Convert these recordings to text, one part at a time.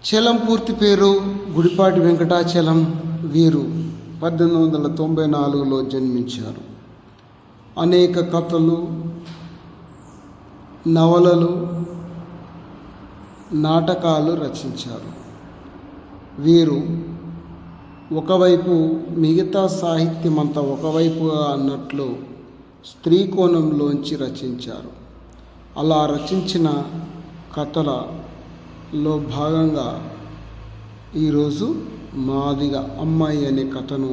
చలం పూర్తి పేరు గుడిపాటి వెంకటాచలం. వీరు 1894లో జన్మించారు. అనేక కథలు, నవలలు, నాటకాలు రచించారు. వీరు ఒకవైపు మిగతా సాహిత్యమంతా ఒకవైపుగా అన్నట్లు స్త్రీ కోణంలోంచి రచించారు. అలా రచించిన కథలలో భాగంగా ఈరోజు మాదిగ అమ్మాయి అనే కథను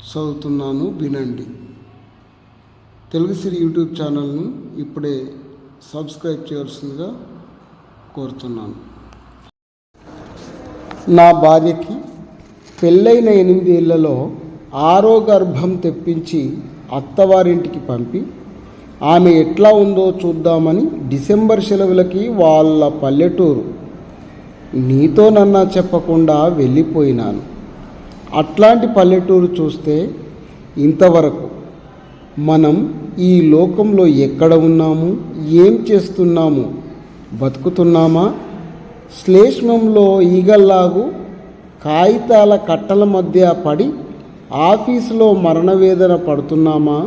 చదువుతున్నాను, వినండి. తెలుగు సిరి యూట్యూబ్ ఛానల్ను ఇప్పుడే సబ్స్క్రైబ్ చేయాల్సిందిగా కోరుతున్నాను. నా భార్యకి పెళ్ళైన 8 ఏళ్లలో 6వ గర్భం తెప్పించి అత్తవారింటికి పంపి ఆమె ఎట్లా ఉందో చూద్దామని డిసెంబర్ సెలవులకి వాళ్ళ పల్లెటూరు నీతోనన్నా చెప్పకుండా వెళ్ళిపోయినాను. అట్లాంటి పల్లెటూరు చూస్తే ఇంతవరకు మనం ఈ లోకంలో ఎక్కడ ఉన్నాము, ఏం చేస్తున్నాము, బతుకుతున్నామా, శ్లేష్మంలో ఈగల్లాగు కాగితాల కట్టల మధ్య పడి ఆఫీసులో మరణవేదన పడుతున్నామా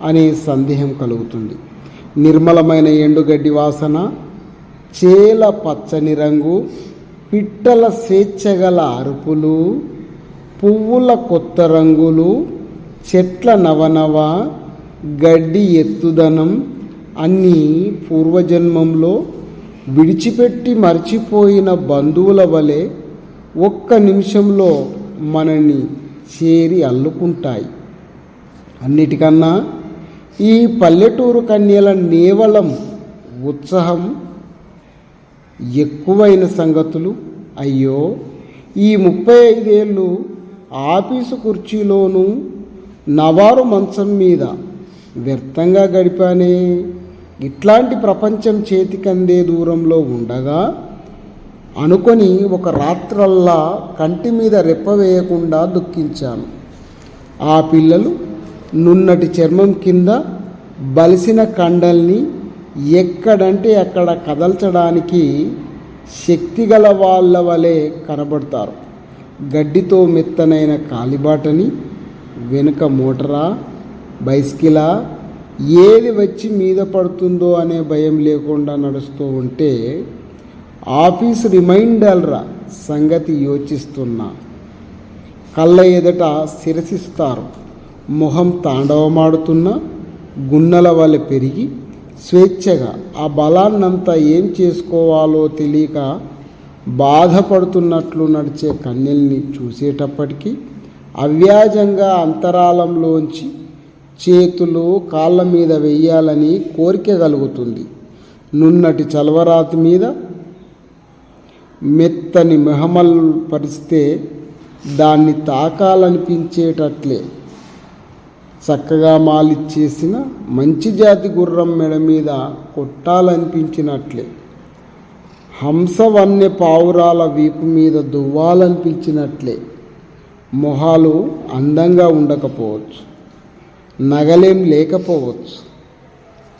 అనే సందేహం కలుగుతుంది. నిర్మలమైన ఎండుగడ్డి వాసన, చేల పచ్చని రంగు, పిట్టల స్వేచ్ఛగల అరుపులు, పువ్వుల కొత్త రంగులు, చెట్ల నవనవ, గడ్డి ఎత్తుదనం అన్నీ పూర్వజన్మంలో విడిచిపెట్టి మర్చిపోయిన బంధువుల వలె ఒక్క నిమిషంలో మనని చేరి అల్లుకుంటాయి. అన్నిటికన్నా ఈ పల్లెటూరు కన్యల నేవలం ఉత్సాహం ఎక్కువైన సంగతులు. అయ్యో, ఈ 35 ఏళ్ళు ఆఫీసు కుర్చీలోనూ నవారు మంచం మీద వ్యర్థంగా గడిపానే. ఇట్లాంటి ప్రపంచం చేతికందే దూరంలో ఉండగా అనుకొని ఒక రాత్రల్లా కంటి మీద రెప్ప వేయకుండా దుఃఖించాను. ఆ పిల్లలు నున్నటి చర్మం కింద బలిసిన కండల్ని ఎక్కడంటే అక్కడ కదల్చడానికి శక్తిగల వాళ్ళ వలె కనబడతారు. గడ్డితో మెత్తనైన కాలిబాటని వెనుక మోటరా, బైస్కిలా, ఏది వచ్చి మీద పడుతుందో అనే భయం లేకుండా నడుస్తూ ఉంటే ఆఫీస్ రిమైండర్ల సంగతి యోచిస్తున్నా. కళ్ళ ఎదుట శిరసిస్తారు. మొహం తాండవమాడుతున్న గున్నల వలె పెరిగి స్వేచ్ఛగా ఆ బలాన్నంతా ఏం చేసుకోవాలో తెలియక బాధపడుతున్నట్లు నడిచే కన్యల్ని చూసేటప్పటికీ అవ్యాజంగా అంతరాళంలోంచి చేతులు కాళ్ళ మీద వెయ్యాలని కోరిక కలుగుతుంది. నున్నటి చలవరాతి మీద మెత్తని మెహమల్ పరిస్తే దాన్ని తాకాలనిపించేటట్లే చక్కగా మాలిచ్చేసిన మంచి జాతి గుర్రం మెడ మీద కొట్టాలనిపించినట్లే హంసవన్య పావురాల వీపు మీద దువ్వాలనిపించినట్లే. మొహాలు అందంగా ఉండకపోవచ్చు, నగలేం లేకపోవచ్చు,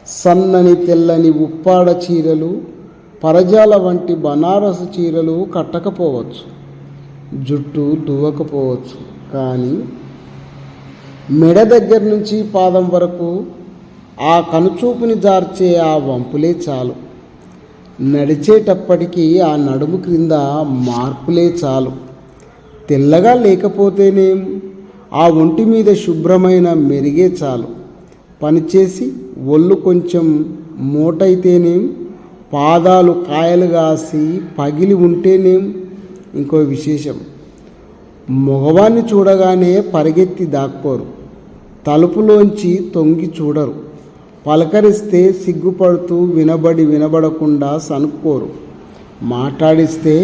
సన్నని తెల్లని ఉప్పాడ చీరలు, పరజాల వంటి బనారసు చీరలు కట్టకపోవచ్చు, జుట్టు దువ్వకపోవచ్చు, కానీ మెడ దగ్గర నుంచి పాదం వరకు ఆ కనుచూపుని జార్చే ఆ వంపులే చాలు. నడిచేటప్పటికీ ఆ నడుము క్రింద మార్పులే చాలు. తెల్లగా లేకపోతేనేం, ఆ ఒంటి మీద శుభ్రమైన మెరిగే చాలు. పనిచేసి ఒళ్ళు కొంచెం మోటైతేనేం, పాదాలు కాయలు కాసి పగిలి ఉంటేనేం. ఇంకో విశేషం, మగవాన్ని చూడగానే పరిగెత్తి దాక్కోరు, తలుపులోంచి తొంగి చూడరు, పలకరిస్తే సిగ్గుపడుతూ వినబడకుండా సనుక్కోరు, మాట్లాడిస్తే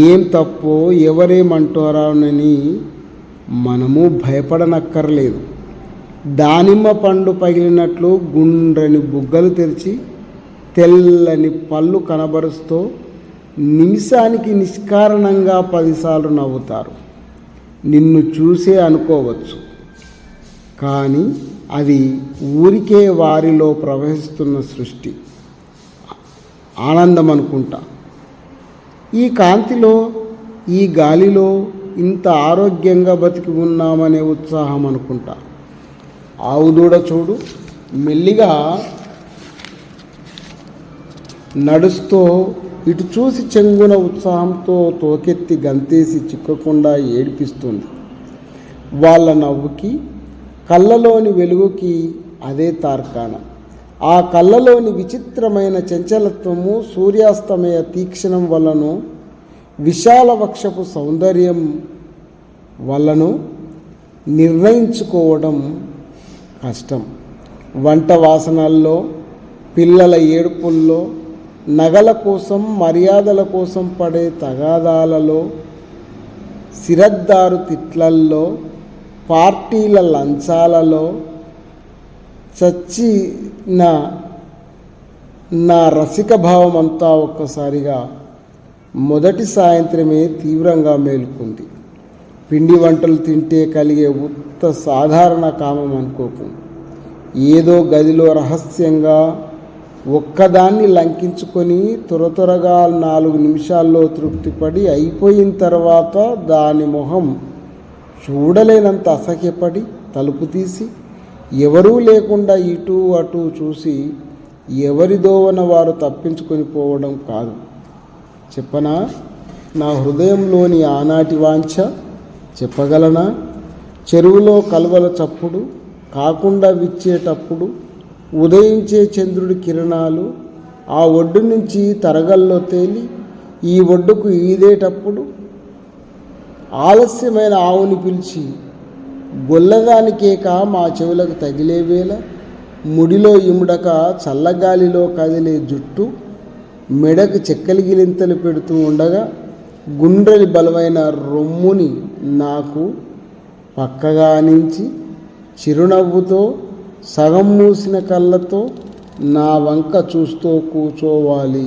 ఏం తప్పో ఎవరేమంటారోనని మనము భయపడనక్కర్లేదు. దానిమ్మ పండు పగిలినట్లు గుండ్రని బుగ్గలు తెరిచి తెల్లని పళ్ళు కనబరుస్తూ నిమిషానికి నిష్కారణంగా 10 సార్లు నవ్వుతారు. నిన్ను చూసే అనుకోవచ్చు, కానీ అది ఊరికే వారిలో ప్రవహిస్తున్న సృష్టి ఆనందం అనుకుంటా. ఈ కాంతిలో, ఈ గాలిలో ఇంత ఆరోగ్యంగా బతికి ఉన్నామనే ఉత్సాహం అనుకుంటా. ఆవు దూడ చూడు, మెల్లిగా నడుస్తూ ఇటు చూసి చెంగున ఉత్సాహంతో తోకెత్తి గంతేసి చిక్కకుండా ఏడిపిస్తుంది. వాళ్ళ నవ్వుకి, కళ్ళలోని వెలుగుకి అదే తార్కాణ. ఆ కళ్ళలోని విచిత్రమైన చంచలత్వము, సూర్యాస్తమయ తీక్షణం వలనో, విశాల వక్షపు సౌందర్యం వలనో నిర్ణయించుకోవడం కష్టం. వంట వాసనల్లో, పిల్లల ఏడుపుల్లో, నగల కోసం, మర్యాదల కోసం పడే తగాదాలలో, సిరద్దారు తిట్లల్లో, పార్టీల లంచాలలో చచ్చిన నా రసిక భావం అంతా ఒక్కసారిగా మొదటి సాయంత్రమే తీవ్రంగా మేలుకుంది. పిండి వంటలు తింటే కలిగే ఉత్త సాధారణ కామం అనుకోకు. ఏదో గదిలో రహస్యంగా ఒక్కదాన్ని లంకించుకొని త్వరగా 4 నిమిషాల్లో తృప్తిపడి అయిపోయిన తర్వాత దాని మొహం చూడలేనంత అసహ్యపడి తలుపు తీసి ఎవరూ లేకుండా ఇటు అటు చూసి ఎవరి దోవన వారు తప్పించుకొని పోవడం కాదు. చెప్పనా నా హృదయంలోని ఆనాటి వాంఛ? చెప్పగలనా? చెరువులో కలువల చప్పుడు కాకుండా విచ్చేటప్పుడు, ఉదయించే చంద్రుడి కిరణాలు ఆ ఒడ్డు నుంచి తరగల్లో తేలి ఈ ఒడ్డుకు ఈదేటప్పుడు, ఆలస్యమైన ఆవుని పిలిచి గొల్లదాని కేక మా చెవులకు తగిలే వేళ, ముడిలో ఇముడక చల్లగాలిలో కదిలే జుట్టు మెడకు చెక్కలి గిలింతలు పెడుతూ ఉండగా, గుండ్రలి బలమైన రొమ్ముని నాకు పక్కగా నుంచి చిరునవ్వుతో, సగం మూసిన కళ్ళతో నా వంక చూస్తూ కూర్చోవాలి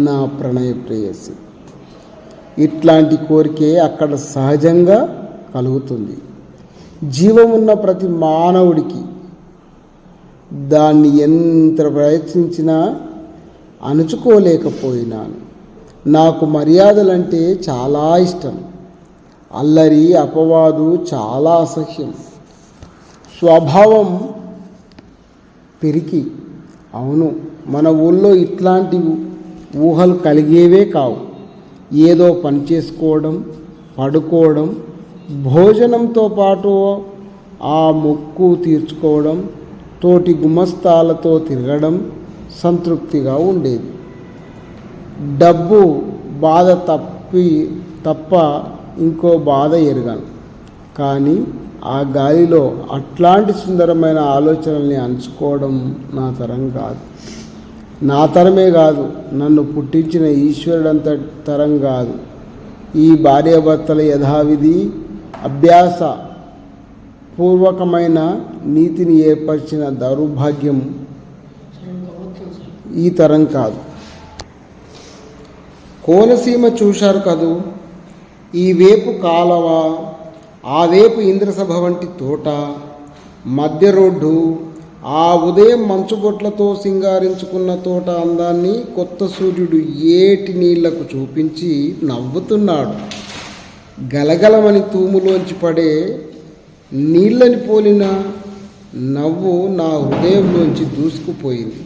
నా ప్రణయ ప్రేయసి. ఇట్లాంటి కోరికే అక్కడ సహజంగా కలుగుతుంది. జీవమున్న ప్రతి మానవుడికి. దాన్ని ఎంత ప్రయత్నించినా అణుచుకోలేకపోయినాను. నాకు మర్యాదలంటే చాలా ఇష్టం. అల్లరి, అపవాదు చాలా అసహ్యం. స్వభావం పెరికి. అవును, మన ఊళ్ళో ఇట్లాంటి ఊహలు కలిగేవే కావు. ఏదో పని చేసుకోవడం, పడుకోవడం, భోజనంతో పాటు ఆ మొక్కు తీర్చుకోవడం, తోటి గుమస్తాలతో తిరగడం సంతృప్తిగా ఉండేది. డబ్బు బాధ తప్ప ఇంకో బాధ ఎరగను. కానీ ఆ గాలిలో అట్లాంటి సుందరమైన ఆలోచనల్ని అంచుకోవడం నా తరం కాదు. నా తరమే కాదు, నన్ను పుట్టించిన ఈశ్వరుడంత తరం కాదు. ఈ భార్యాభర్తల యథావిధి అభ్యాస పూర్వకమైన నీతిని ఏర్పరిచిన దౌర్భాగ్యం ఈ తరం కాదు. కోనసీమ చూశారు కదూ. ఈ వేపు కాలవ, ఆ వేపు ఇంద్రసభ వంటి తోట, మధ్య రోడ్డు, ఆ ఉదయం మంచుబొట్లతో సింగారించుకున్న తోట అందాన్ని కొత్త సూర్యుడు ఏటి నీళ్లకు చూపించి నవ్వుతున్నాడు. గలగలమని తూములోంచి పడే నీళ్ళని పోలిన నవ్వు నా హృదయంలోంచి దూసుకుపోయింది.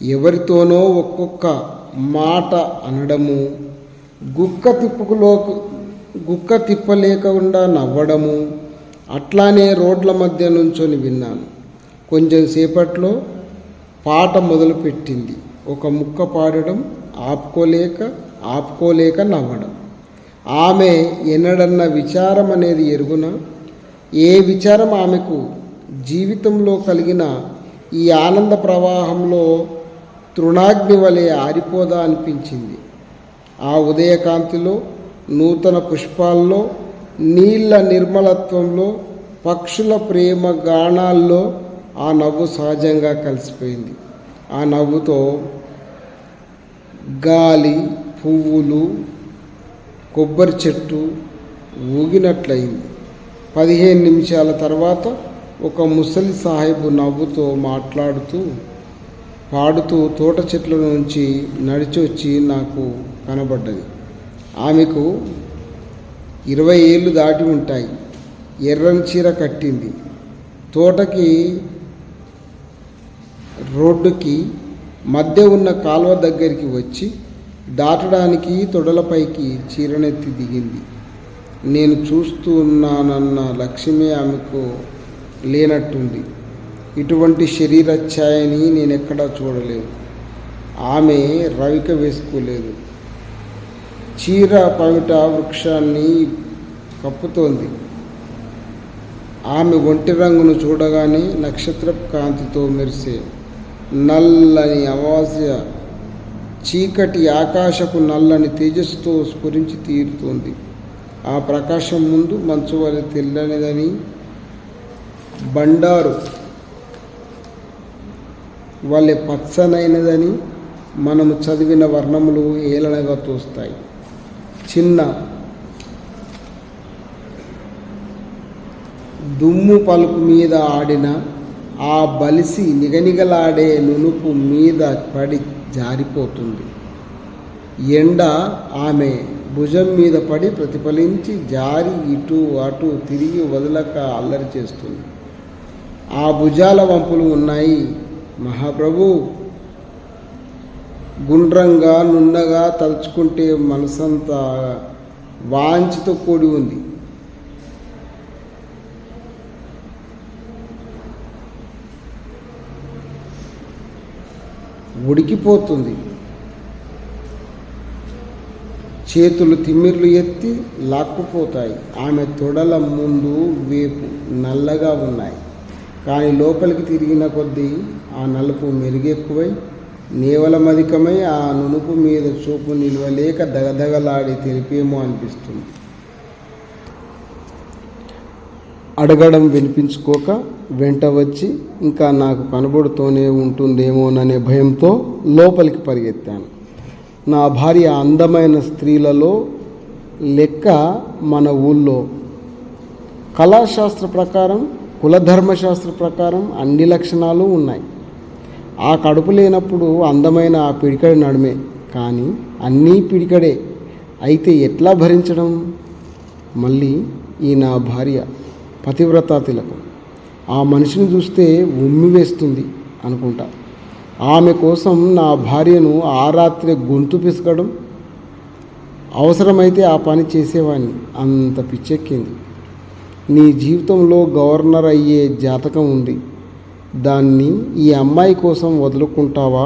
ఎవరితోనో ఒక్కొక్క మాట అనడము, గుక్క తిప్పలేకుండా నవ్వడము, అట్లానే రోడ్ల మధ్య నుంచొని విన్నాను. కొంచెం సేపట్లో పాట మొదలుపెట్టింది. ఒక ముక్క పాడడం, ఆపుకోలేక నవ్వడం. ఆమె ఎన్నడన్న విచారం అనేది ఎరుగున? ఏ విచారం ఆమెకు జీవితంలో కలిగిన ఈ ఆనంద ప్రవాహంలో తృణాగ్ని వలె ఆరిపోదా అనిపించింది. ఆ ఉదయకాంతిలో, నూతన పుష్పాల్లో, నీళ్ల నిర్మలత్వంలో, పక్షుల ప్రేమ గానాల్లో ఆ నవ్వు సహజంగా కలిసిపోయింది. ఆ నవ్వుతో గాలి, పువ్వులు, కొబ్బరి చెట్టు ఊగినట్లయింది. 15 నిమిషాల తర్వాత ఒక ముసలి సాహెబు నవ్వుతో మాట్లాడుతూ పాడుతూ తోట చెట్ల నుంచి నడిచి వచ్చి నాకు కనబడ్డది. ఆమెకు 20 ఏళ్ళు దాటి ఉంటాయి. ఎర్రని చీర కట్టింది. తోటకి రోడ్డుకి మధ్య ఉన్న కాలువ దగ్గరికి వచ్చి దాటడానికి తొడలపైకి చీరనెత్తి దిగింది. నేను చూస్తూ ఉన్నానన్న లక్ష్యమే ఆమెకు లేనట్టుంది. ఇటువంటి శరీర ఛాయని నేనెక్కడా చూడలేదు. ఆమె రవిక వేసుకోలేదు. చీర పమిట వృక్షాన్ని కప్పుతోంది. ఆమె ఒంటి రంగును చూడగానే నక్షత్ర కాంతితో మెరిసే నల్లని అమావాస్య చీకటి ఆకాశపు నల్లని తేజస్సుతో స్ఫురించి తీరుతోంది. ఆ ప్రకాశం ముందు మంచు వలె తెల్లనిదని, బండారు వలె పచ్చనైనదని మనము చదివిన వర్ణములు ఏలనగా తోస్తాయి. చిన్న దుమ్ము పలుపు మీద ఆడిన ఆ బలిసి నిగనిగలాడే నునుపు మీద పడి జారిపోతుంది. ఎండ ఆమె భుజం మీద పడి ప్రతిఫలించి జారి ఇటు అటు తిరిగి వదలక అల్లరి చేస్తుంది. ఆ భుజాల వంపులు ఉన్నాయి మహాప్రభు. గుండ్రంగా నున్నగా తలుచుకుంటే మనసంతా వాంఛతో కూడి ఉంది. ఉడికిపోతుంది. చేతులు తిమ్మిర్లు ఎత్తి లాక్కుపోతాయి. ఆమె తొడల ముందు వేపు నల్లగా ఉన్నాయి. కానీ లోపలికి తిరిగిన కొద్దీ ఆ నలుపు మెరుగెక్కువై నేవలమధికమై ఆ నునుపు మీద చూపు నిలవలేక దగదగలాడి తెలిపేమో అనిపిస్తుంది. అడగడం వినిపించుకోక వెంట వచ్చి ఇంకా నాకు కనబడుతూనే ఉంటుందేమోననే భయంతో లోపలికి పరిగెత్తాను. నా భార్య అందమైన స్త్రీలలో లెక్క మన ఊళ్ళో కళాశాస్త్ర ప్రకారం, కులధర్మశాస్త్ర ప్రకారం అన్ని లక్షణాలు ఉన్నాయి. ఆ కడుపు లేనప్పుడు అందమైన ఆ పిడికడి నడుమే, కానీ అన్నీ పిడికడే అయితే ఎట్లా భరించడం? మళ్ళీ ఈ నా భార్య పతివ్రతా తిలకం. ఆ మనిషిని చూస్తే ఉమ్మి వేస్తుంది అనుకుంటా. ఆమె కోసం నా భార్యను ఆ రాత్రి గొంతు పిసకడం, అవసరమైతే ఆ పని చేసేవాడిని. అంత పిచ్చెక్కింది. నీ జీవితంలో గవర్నర్ అయ్యే జాతకం ఉంది. దాన్ని ఈ అమ్మాయి కోసం వదులుకుంటావా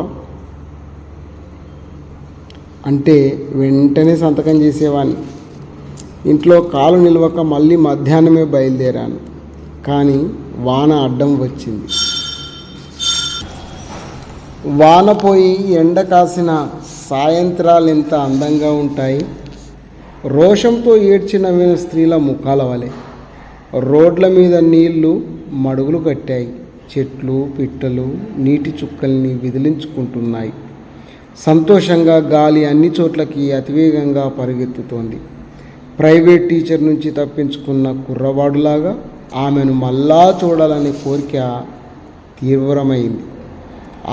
అంటే వెంటనే సంతకం చేసేవాడిని. ఇంట్లో కాలు నిలవక మళ్ళీ మధ్యాహ్నమే బయలుదేరాను. కానీ వాన అడ్డం వచ్చింది. వాన పోయి ఎండ కాసిన సాయంత్రాలు ఎంత అందంగా ఉంటాయి. రోషంతో ఏడ్చిన స్త్రీల ముఖాల వలె. రోడ్ల మీద నీళ్లు మడుగులు కట్టాయి. చెట్లు పిట్టలు నీటి చుక్కల్ని విదిలించుకుంటున్నాయి. సంతోషంగా గాలి అన్ని చోట్లకి అతివేగంగా పరిగెత్తుతోంది. ప్రైవేట్ టీచర్ నుంచి తప్పించుకున్న కుర్రవాడులాగా ఆమెను మళ్ళా చూడాలనే కోరిక తీవ్రమైంది.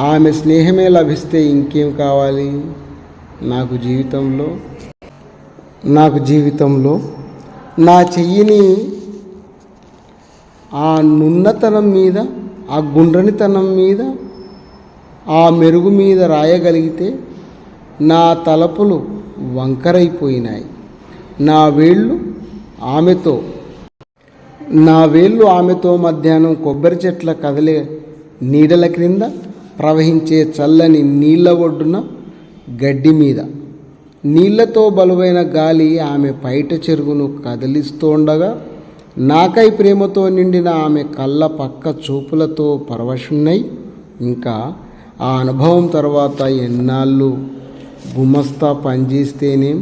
ఆమె స్నేహమే లభిస్తే ఇంకేం కావాలి? నాకు జీవితంలో నా చెయ్యిని ఆ నున్నతనం మీద, ఆ గుండ్రనితనం మీద, ఆ మెరుగు మీద రాయగలిగితే నా తలపులు వంకరైపోయినాయి. నా వేళ్ళు ఆమెతో మధ్యాహ్నం కొబ్బరి చెట్ల కదిలే నీడల క్రింద ప్రవహించే చల్లని నీళ్ల ఒడ్డున గడ్డి మీద నీళ్లతో బలువైన గాలి ఆమె పైట చెరుగును కదిలిస్తోండగా నాకై ప్రేమతో నిండిన ఆమె కళ్ళ పక్క చూపులతో పరవశున్నై, ఇంకా ఆ అనుభవం తర్వాత ఎన్నాళ్ళు గుమస్తా పనిచేస్తేనేం,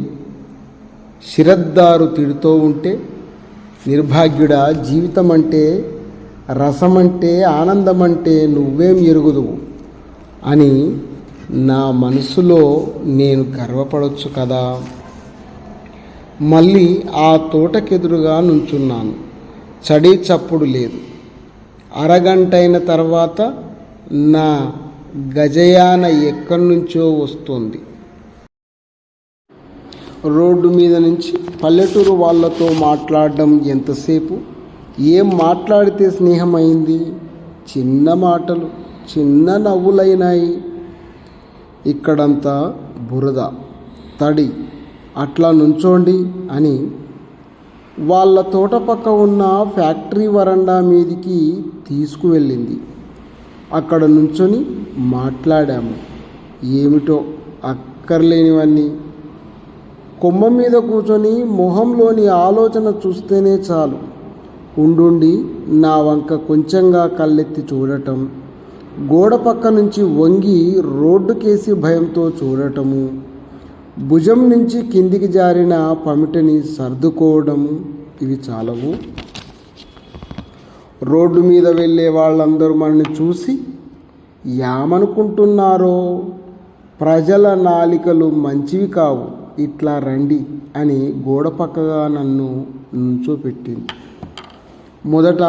శిరద్దారు తిడుతూ ఉంటే నిర్భాగ్యుడా, జీవితం అంటే, రసమంటే, ఆనందమంటే నువ్వేం ఎరుగుదువు అని నా మనసులో నేను గర్వపడవచ్చు కదా. మళ్ళీ ఆ తోటకెదురుగా నుంచున్నాను. చడి చప్పుడు లేదు. అరగంటైన తర్వాత నా గజయాన ఎక్కడి నుంచో వస్తుంది. రోడ్డు మీద నుంచి పల్లెటూరు వాళ్ళతో మాట్లాడడం ఎంతసేపు? ఏం మాట్లాడితే స్నేహమైంది? చిన్న మాటలు, చిన్న నవ్వులైనాయి. ఇక్కడంతా బురద, తడి, అట్లా నుంచోండి అని వాళ్ళ తోట పక్క ఉన్న ఫ్యాక్టరీ వరండా మీదికి తీసుకువెళ్ళింది. అక్కడ నుంచొని మాట్లాడాము. ఏమిటో అక్కర్లేనివన్నీ. కొమ్మ మీద కూర్చొని మొహంలోని ఆలోచన చూస్తేనే చాలు. ఉండుండి నా వంక కొంచెంగా కళ్ళెత్తి చూడటం, గోడ పక్క నుంచి వంగి రోడ్డుకేసి భయంతో చూడటము, భుజం నుంచి కిందికి జారిన పమిటని సర్దుకోవడము, ఇవి చాలవు. రోడ్డు మీద వెళ్ళే వాళ్ళందరూ మనల్ని చూసి ఏమనుకుంటున్నారో, ప్రజల నాలికలు మంచివి కావు, ఇట్లా రండి అని గోడ పక్కగా నన్ను నుంచోపెట్టింది. మొదట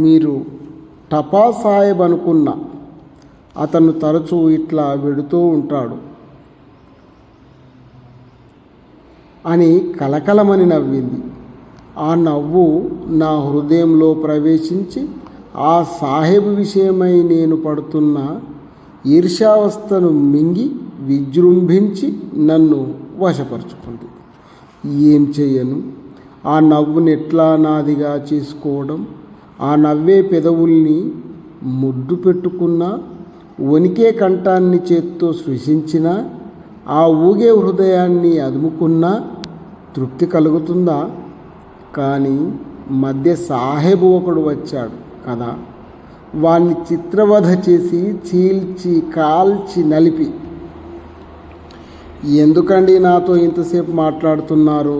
మీరు టపా సాహెబ్ అనుకున్న అతను తరచూ ఇట్లా వెడుతూ ఉంటాడు అని కలకలమని నవ్వింది. ఆ నవ్వు నా హృదయంలో ప్రవేశించి ఆ సాహెబ్ విషయమై నేను పడుతున్న ఈర్ష్యావస్థను మింగి విజృంభించి నన్ను వశపరుచుకుంది. ఏం చెయ్యను? ఆ నవ్వుని ఎట్లా నాదిగా చేసుకోవడం? ఆ నవ్వే పెదవుల్ని ముద్దు పెట్టుకున్నా, వణికే కంఠాన్ని చేత్తో సృశించినా, ఆ ఊగే హృదయాన్ని అదుముకున్నా తృప్తి కలుగుతుందా? కానీ మధ్య సాహెబు ఒకడు వచ్చాడు కదా, వాణ్ణి చిత్రవధ చేసి చీల్చి కాల్చి నలిపి, ఎందుకండి నాతో ఇంతసేపు మాట్లాడుతున్నారు?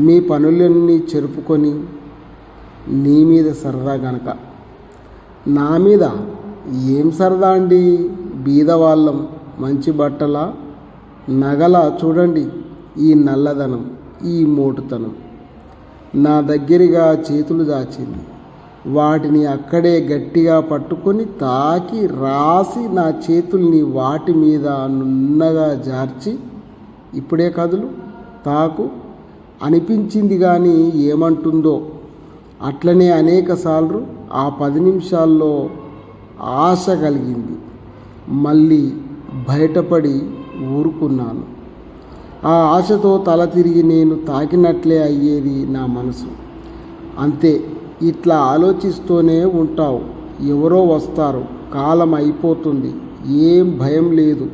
మీ పనులన్నీ చెరుపుకొని నీ మీద సరదా గనక. నా మీద ఏం సరదా అండి? బీదవాళ్ళం, మంచి బట్టల, నగల చూడండి, ఈ నల్లదనం, ఈ మోటుతనం. నా దగ్గరగా చేతులు దాచింది. వాటిని అక్కడే గట్టిగా పట్టుకొని తాకి రాసి నా చేతుల్ని వాటి మీద నున్నగా జార్చి, ఇప్పుడే కదులు, తాకు అనిపించింది. కానీ ఏమంటుందో అట్లనే అనేకసార్లు ఆ 10 నిమిషాల్లో ఆశ కలిగింది. మళ్ళీ బయటపడి ఊరుకున్నాను. ఆ ఆశతో తల తిరిగి నేను తాకినట్లే అయ్యేది నా మనసు. అంతే, ఇట్లా ఆలోచిస్తూనే ఉంటావు. ఎవరో వస్తారు, కాలం అయిపోతుంది, ఏం భయం లేదు,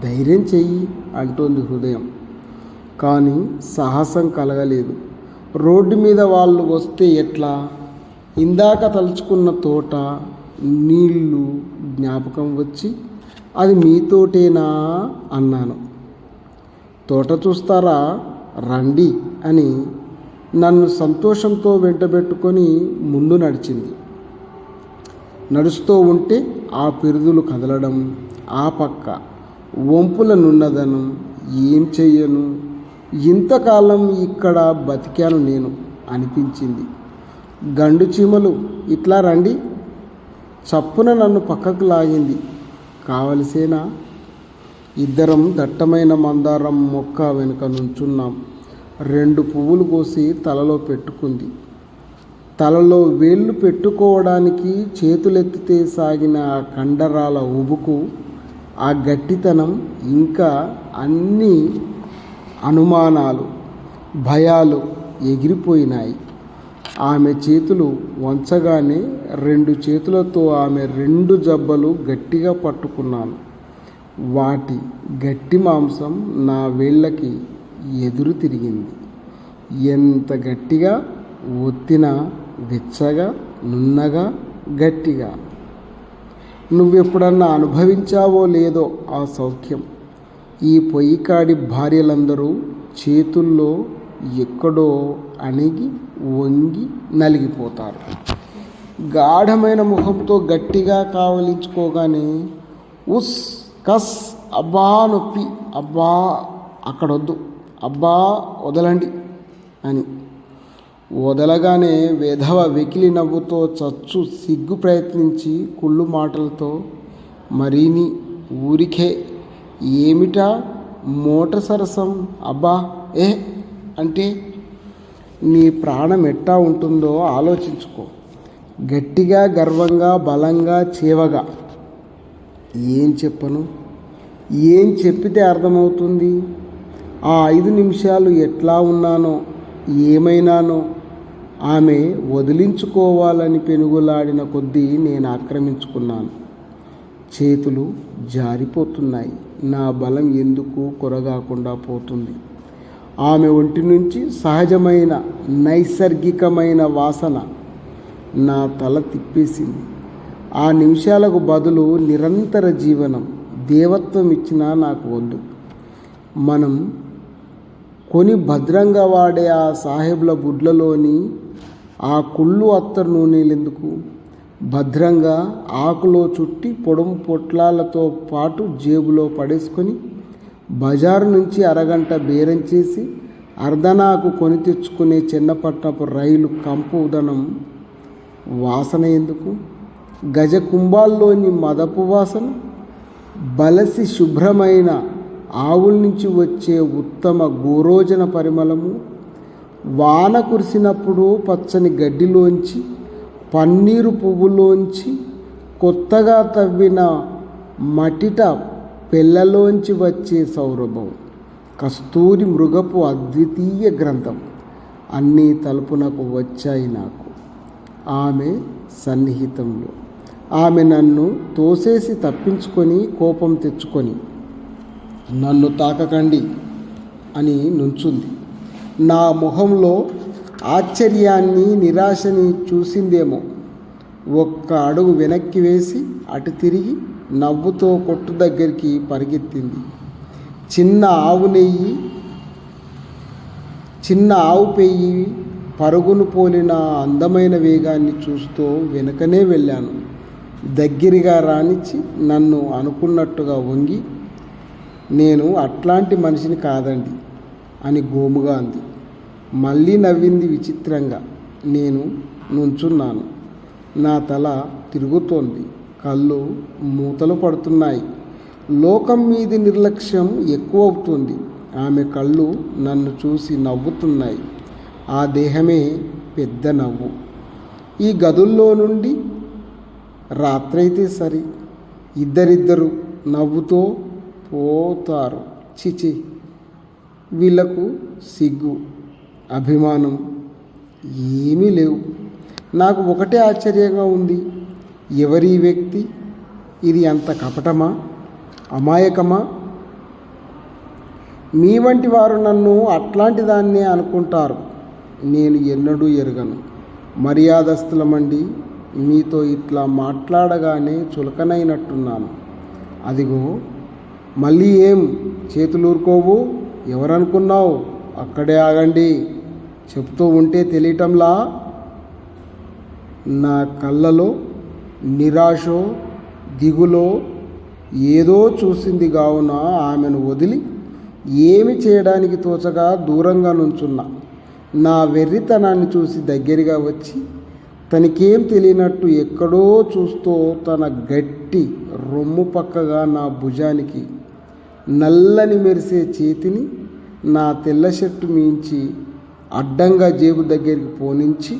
ధైర్యం చెయ్యి అంటోంది హృదయం. కానీ సాహసం కలగలేదు. రోడ్డు మీద వాళ్ళు వస్తే ఎట్లా? ఇందాక తలుచుకున్న తోట, నీళ్ళు జ్ఞాపకం వచ్చి, అది మీతోటేనా అన్నాను. తోట చూస్తారా, రండి అని నన్ను సంతోషంతో వెంటబెట్టుకొని ముందు నడిచింది. నడుస్తూ ఉంటే ఆ పిరుదులు కదలడం, ఆ పక్క వంపుల నున్నదనం. ఏం చెయ్యను, ఇంతకాలం ఇక్కడ బతికాను నేను అనిపించింది. గండు చీమలు ఇట్లా రండి, చప్పున నన్ను పక్కకు లాగింది. కావలసేనా? ఇద్దరం దట్టమైన మందారం మొక్క వెనుక నుంచున్నాం. 2 పువ్వులు కోసి తలలో పెట్టుకుంది. తలలో వేళ్ళు పెట్టుకోవడానికి చేతులెత్తితే సాగిన ఆ కండరాల ఉబుకు, ఆ గట్టితనం, ఇంకా అన్ని అనుమానాలు, భయాలు ఎగిరిపోయినాయి. ఆమె చేతులు వంచగానే 2 చేతులతో ఆమె 2 జబ్బలు గట్టిగా పట్టుకున్నాను. వాటి గట్టి మాంసం నా వేళ్ళకి ఎదురు తిరిగింది. ఎంత గట్టిగా ఒత్తినా వెచ్చగా, నున్నగా, గట్టిగా. నువ్వెప్పుడన్నా అనుభవించావో లేదో ఆ సౌఖ్యం. ఈ పొయ్యికాడి భార్యలందరూ చేతుల్లో ఎక్కడో అణిగి వంగి నలిగిపోతారు. గాఢమైన ముఖంతో గట్టిగా కావలించుకోగానే ఉస్, కస్, అబ్బా నొప్పి, అబ్బా అక్కడొద్దు, అబ్బా వదలండి అని. వదలగానే వెధవ వెకిలి నవ్వుతో చచ్చు సిగ్గు ప్రయత్నించి కుళ్ళు మాటలతో, మరీని ఊరికే ఏమిటా మోటార్ సరసం అబ్బా ఏ అంటే నీ ప్రాణం ఎట్టా ఉంటుందో ఆలోచించుకో. గట్టిగా, గర్వంగా, బలంగా, చేవగా. ఏం చెప్పను? ఏం చెప్పితే అర్థమవుతుంది? ఆ 5 నిమిషాలు ఎట్లా ఉన్నానో, ఏమైనానో ఆమె వదిలించుకోవాలని పెనుగులాడిన కొద్దీ నేను ఆక్రమించుకున్నాను. చేతులు జారిపోతున్నాయి. నా బలం ఎందుకు కొరగాకుండా పోతుంది. ఆమె ఒంటి నుంచి సహజమైన నైసర్గికమైన వాసన నా తల తిప్పేసింది. ఆ నిమిషాలకు బదులు నిరంతర జీవనం, దేవత్వం ఇచ్చినా నాకు వద్దు. మనం కొని భద్రంగా వాడే ఆ సాహెబ్ల బుడ్లలోని ఆ కుళ్ళు అత్తరు నూనెలెందుకు? భద్రంగా ఆకులో చుట్టి పొడము పొట్లాలతో పాటు జేబులో పడేసుకొని బజారు నుంచి అరగంట బేరం చేసి అర్ధనాకు కొని తెచ్చుకునే చిన్నపట్నపు రైలు కంపు ఉదనం వాసన ఎందుకు? గజ కుంభాల్లోని మదపు వాసన, బలసి శుభ్రమైన ఆవుల నుంచి వచ్చే ఉత్తమ గోరోజన పరిమళము, వాన కురిసినప్పుడు పచ్చని గడ్డిలోంచి, పన్నీరు పువ్వులోంచి, కొత్తగా తవ్విన మటిట పెళ్ళలోంచి వచ్చే సౌరభం, కస్తూరి మృగపు అద్వితీయ గ్రంథం అన్నీ తలుపునకు వచ్చాయి నాకు. ఆమె సన్నిహితంలో ఆమె నన్ను తోసేసి తప్పించుకొని కోపం తెచ్చుకొని నన్ను తాకకండి అని నుంచుంది. నా మొహంలో ఆశ్చర్యాన్ని, నిరాశని చూసిందేమో. ఒక్క అడుగు వెనక్కి వేసి అటు తిరిగి నవ్వుతో కొట్టు దగ్గరికి పరిగెత్తింది. చిన్న ఆవు పెయ్యి పరుగును పోలిన అందమైన వేగాన్ని చూస్తూ వెనుకనే వెళ్ళాను. దగ్గరగా రానిచ్చి నన్ను అనుకున్నట్టుగా వంగి, నేను అట్లాంటి మనిషిని కాదండి అని గోముగా అంది. మళ్ళీ నవ్వింది విచిత్రంగా. నేను నుంచున్నాను. నా తల తిరుగుతోంది. కళ్ళు మూతలు పడుతున్నాయి. లోకం మీది నిర్లక్ష్యం ఎక్కువ అవుతుంది. ఆమె కళ్ళు నన్ను చూసి నవ్వుతున్నాయి. ఆ దేహమే పెద్ద నవ్వు. ఈ గదుల్లో నుండి రాత్రైతే సరి, ఇద్దరిద్దరు నవ్వుతో పోతారు. చిచి, వీళ్ళకు సిగ్గు, అభిమానం ఏమీ లేవు. నాకు ఒకటే ఆశ్చర్యంగా ఉంది. ఎవరి వ్యక్తి? ఇది అంత కపటమా, అమాయకమా? మీ వంటి వారు నన్ను అట్లాంటి దాన్నే అనుకుంటారు. నేను ఎన్నడూ ఎరగను. మర్యాదస్తులమండి, మీతో ఇట్లా మాట్లాడగానే చులకనైనట్టున్నాను. అదిగో మళ్ళీ ఏం చేతులూరుకోవు? ఎవరనుకున్నావు? అక్కడే ఆగండి. చెప్తూ ఉంటే తెలియటంలా? నా కళ్ళలో నిరాశో దిగులో ఏదో చూసింది కావున ఆమెను వదిలి ఏమి చేయడానికి తోచగా దూరంగా నుంచున్నా. నా వెర్రితనాన్ని చూసి దగ్గరగా వచ్చి తనకేం తెలియనట్టు ఎక్కడో చూస్తూ తన గట్టి రొమ్ము పక్కగా నా భుజానికి నల్లని మెరిసే చేతిని నా తెల్ల షర్టు మించి అడ్డంగా జేబు దగ్గరికి పోనించి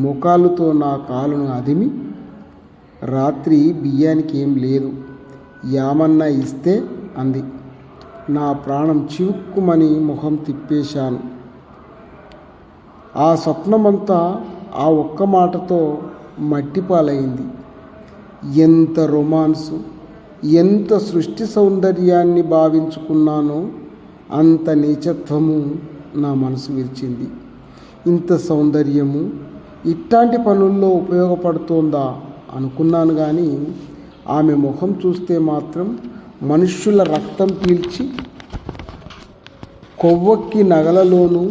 ముఖాలుతో నా కాలును అదిమి, రాత్రి బియ్యానికి ఏం లేదు, యామన్నా ఇస్తే అంది. నా ప్రాణం చివుక్కుమని ముఖం తిప్పేశాను. ఆ స్వప్నమంతా ఆ ఒక్క మాటతో మట్టిపాలైంది. ఎంత రొమాన్సు, ఎంత సృష్టి సౌందర్యాన్ని భావించుకున్నానో అంత నీచత్వము నా మనసు విరిచింది. ఇంత సౌందర్యము ఇట్లాంటి పనుల్లో ఉపయోగపడుతోందా అనుకున్నాను. కానీ ఆమె ముఖం చూస్తే మాత్రం మనుష్యుల రక్తం పీల్చి కొవ్వొక్కి నగలలోనూ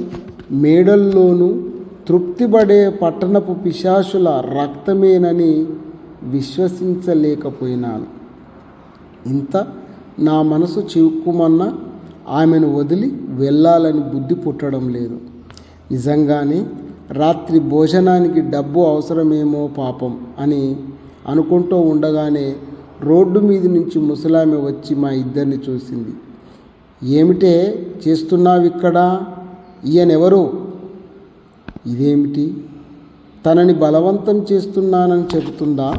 మేడల్లోనూ తృప్తిపడే పట్టణపు పిశాచుల రక్తమేనని విశ్వసించలేకపోయినాను. ఇంత నా మనసు చివుక్కుమన్న ఆమెను వదిలి వెళ్ళాలని బుద్ధి పుట్టడం లేదు. నిజంగానే రాత్రి భోజనానికి డబ్బు అవసరమేమో పాపం అని అనుకుంటూ ఉండగానే రోడ్డు మీద నుంచి ముసలామె వచ్చి మా ఇద్దరిని చూసింది. ఏమిటే చేస్తున్నావిక్కడ? ఈయనెవరు? ఇదేమిటి? తనని బలవంతం చేస్తున్నానని చెబుతుందా?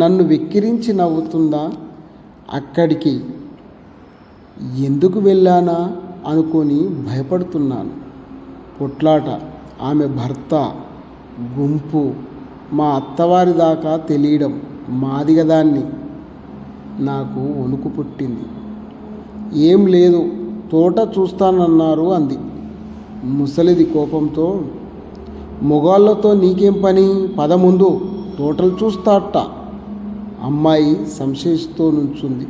నన్ను వెక్కిరించి నవ్వుతుందా? అక్కడికి ఎందుకు వెళ్ళానా అనుకొని భయపడుతున్నాను. పొట్లాట, ఆమె భర్త, గుంపు, మా అత్తవారి దాకా తెలియడం, మాదిగదాన్ని. నాకు వణుకు పుట్టింది. ఏం లేదు, తోట చూస్తానన్నారు అంది. ముసలిది కోపంతో, మొగాళ్ళతో నీకేం పని? పద ముందు, తోటలు చూస్తాట. అమ్మాయి సంశయిస్తూ నుంచుంది.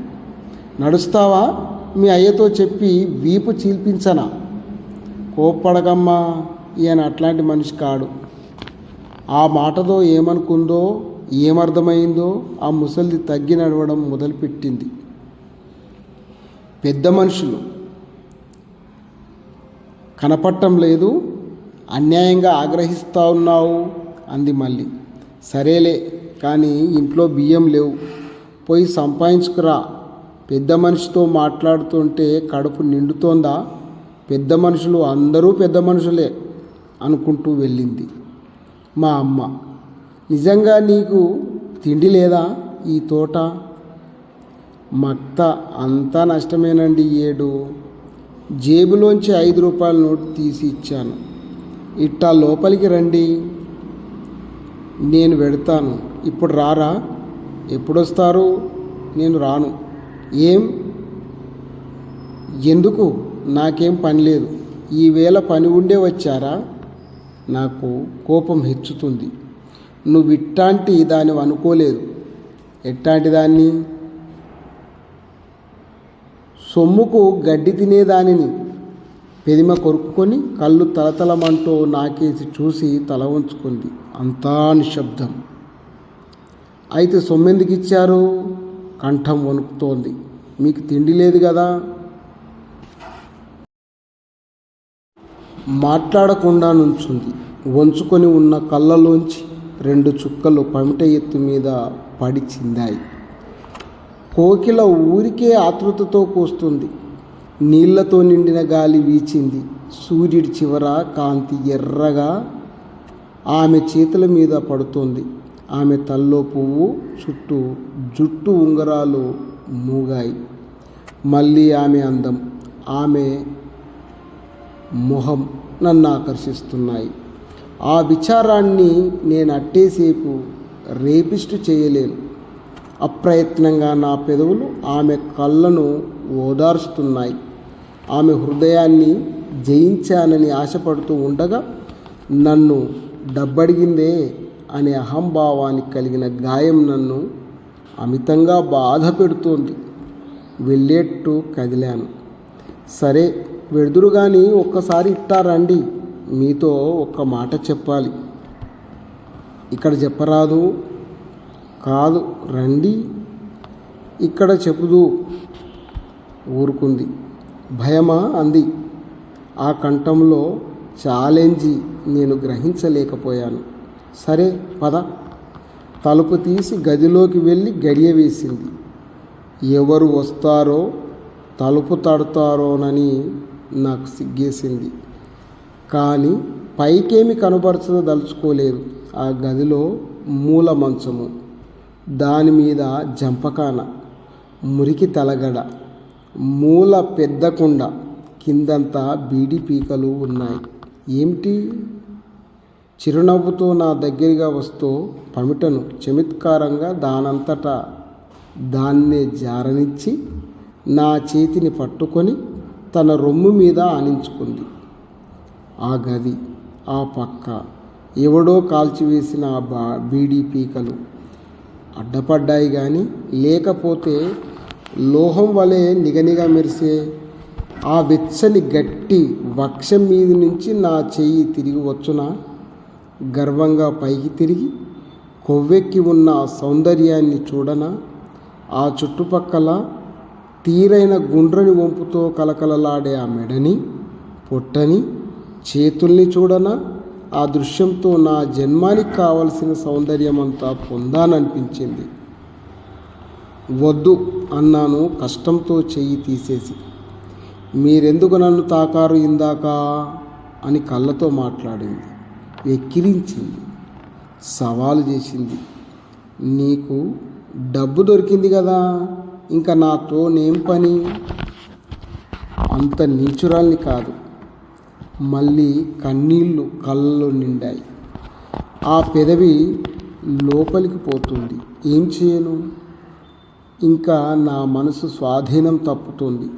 నడుస్తావా? మీ అయ్యతో చెప్పి వీపు చీల్పించనా? కోప్పడకమ్మా, ఈయన అట్లాంటి మనిషి కాడు. ఆ మాటతో ఏమనుకుందో ఏమర్థమైందో ఆ ముసలిది తగ్గి నడవడం మొదలుపెట్టింది. పెద్ద మనుషులు కనపడటం లేదు, అన్యాయంగా ఆగ్రహిస్తూ ఉన్నావు అంది మళ్ళీ. సరేలే, కానీ ఇంట్లో బియ్యం లేవు, పోయి సంపాదించుకురా. పెద్ద మనిషితో మాట్లాడుతుంటే కడుపు నిండుతోందా? పెద్ద మనుషులు అందరూ పెద్ద మనుషులే అనుకుంటూ వెళ్ళింది. మా అమ్మ, నిజంగా నీకు తిండి లేదా? ఈ తోట మక్త అంతా నష్టమేనండి. జేబులోంచి 5 రూపాయల నోటు తీసి ఇచ్చాను. ఇట్టా లోపలికి రండి, నేను వెడతాను. ఇప్పుడు రారా? ఎప్పుడొస్తారు? నేను రాను. ఏం? ఎందుకు? నాకేం పని లేదు. ఈవేళ పని ఉండే వచ్చారా? నాకు కోపం హెచ్చుతుంది. నువ్వు ఇట్టాంటి దాన్ని అనుకోలేదు. ఎట్టాంటి దాన్ని? సొమ్ముకు గడ్డి తినేదానిని. పెదిమ కొరుక్కొని కళ్ళు తలతలమంటూ నాకేసి చూసి తల ఉంచుకుంది. అంతా నిశ్శబ్దం. అయితే సొమ్మెందుకు ఇచ్చారు? కంఠం వణుకుతోంది. మీకు తిండి లేదు కదా? మాట్లాడకుండా నుంచుంది. వంచుకొని ఉన్న కళ్ళలోంచి 2 చుక్కలు పమిట ఎత్తు మీద పడి చిందాయి. కోకిల ఊరికే ఆతృతతో కూస్తుంది. నీళ్లతో నిండిన గాలి వీచింది. సూర్యుడి చివర కాంతి ఎర్రగా ఆమె చేతుల మీద పడుతోంది. ఆమె తల్లో పువ్వు చుట్టూ జుట్టు ఉంగరాలు మూగాయి. మళ్ళీ ఆమె అందం, ఆమె మొహం నన్ను ఆకర్షిస్తున్నాయి. ఆ విచారాన్ని నేను అట్టేసేపు రేపిస్టు చేయలేను. అప్రయత్నంగా నా పెదవులు ఆమె కళ్ళను ఓదార్చుతున్నాయి. ఆమె హృదయాన్ని జయించానని ఆశపడుతూ ఉండగా నన్ను డబ్బడిగిందే అనే అహంభావానికి కలిగిన గాయం నన్ను అమితంగా బాధ పెడుతోంది. వెళ్ళేట్టు కదిలాను. సరే వెడుదురు కానీ ఒక్కసారి ఇట్టారండి, మీతో ఒక్క మాట చెప్పాలి. ఇక్కడ చెప్పరాదు? కాదు, రండి, ఇక్కడ చెప్పుదు. ఊరుకుంది. భయమా అంది. ఆ కంఠంలో ఛాలెంజి నేను గ్రహించలేకపోయాను. సరే పద. తలుపు తీసి గదిలోకి వెళ్ళి గడియ వేసింది. ఎవరు వస్తారో తలుపు తడతారోనని నాకు సిగ్గేసింది. కానీ పైకేమి కనబరచదలుచుకోలేదు. ఆ గదిలో మూల మంచము, దానిమీద జంపకాన, మురికి తలగడ, మూల పెద్ద కుండ, కిందంతా బీడి పీకలు ఉన్నాయి. ఏమిటి? చిరునవ్వుతో నా దగ్గరగా వస్తూ పమిటను చమత్కారంగా దానంతటా దాన్నే జారనిచ్చి నా చేతిని పట్టుకొని తన రొమ్ము మీద ఆనించుకుంది. ఆ గది, ఆ పక్క ఎవడో కాల్చివేసిన ఆ బీడీ పీకలు అడ్డపడ్డాయి. కానీ లేకపోతే లోహం వలె నిగనిగా మెరిసే ఆ వెచ్చని గట్టి వక్షం మీద నుంచి నా చెయ్యి తిరిగి వచ్చునా? గర్వంగా పైకి తిరిగి కొవ్వెక్కి ఉన్న సౌందర్యాన్ని చూడనా? ఆ చుట్టుపక్కల తీరైన గుండ్రని వంపుతో కలకలలాడే ఆ మెడని, పొట్టని, చేతుల్ని చూడనా? ఆ దృశ్యంతో నా జన్మానికి కావలసిన సౌందర్యమంతా పొందాననిపించింది. వద్దు అన్నాను కష్టంతో చెయ్యి తీసేసి. మీరెందుకు నన్ను తాకారు ఇందాక అని కళ్ళతో మాట్లాడింది, వెక్కిరించింది, సవాలు చేసింది. నీకు డబ్బు దొరికింది కదా, ఇంకా నాతోనేం పని? అంత నీచురాల్ని కాదు. మళ్ళీ కన్నీళ్ళు కళ్ళలో నిండాయి. ఆ పెదవి లోపలికి పోతుంది. ఏం చేయను? ఇంకా నా మనసు స్వాధీనం తప్పుతోంది.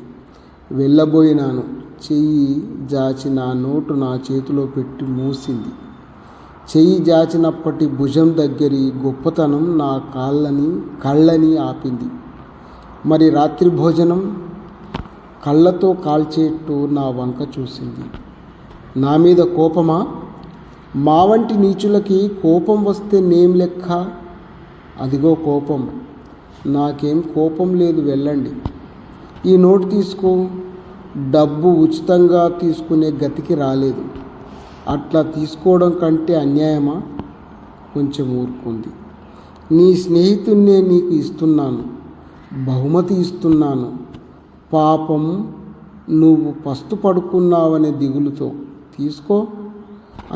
వెళ్ళబోయినాను. చెయ్యి జాచి నా నోటు నా చేతిలో పెట్టి మూసింది. చెయ్యి జాచినప్పటి భుజం దగ్గరి గొప్పతనం నా కళ్ళని ఆపింది. మరి రాత్రి భోజనం? కళ్ళతో కాల్చేట్టు నా వంక చూసింది. నా మీద కోపమా? మా వంటి నీచులకి కోపం వస్తే నేం లెక్క? అదిగో కోపం. నాకేం కోపం లేదు, వెళ్ళండి. ఈ నోటు తీసుకో. డబ్బు ఉచితంగా తీసుకునే గతికి రాలేదు. అట్లా తీసుకోవడం కంటే అన్యాయమా? కొంచెం ఊరుకుంది. నీ స్నేహితున్నే నీకు ఇస్తున్నాను, బహుమతి ఇస్తున్నాను. పాపం నువ్వు పస్తు పడుకున్నావనే దిగులుతో తీసుకో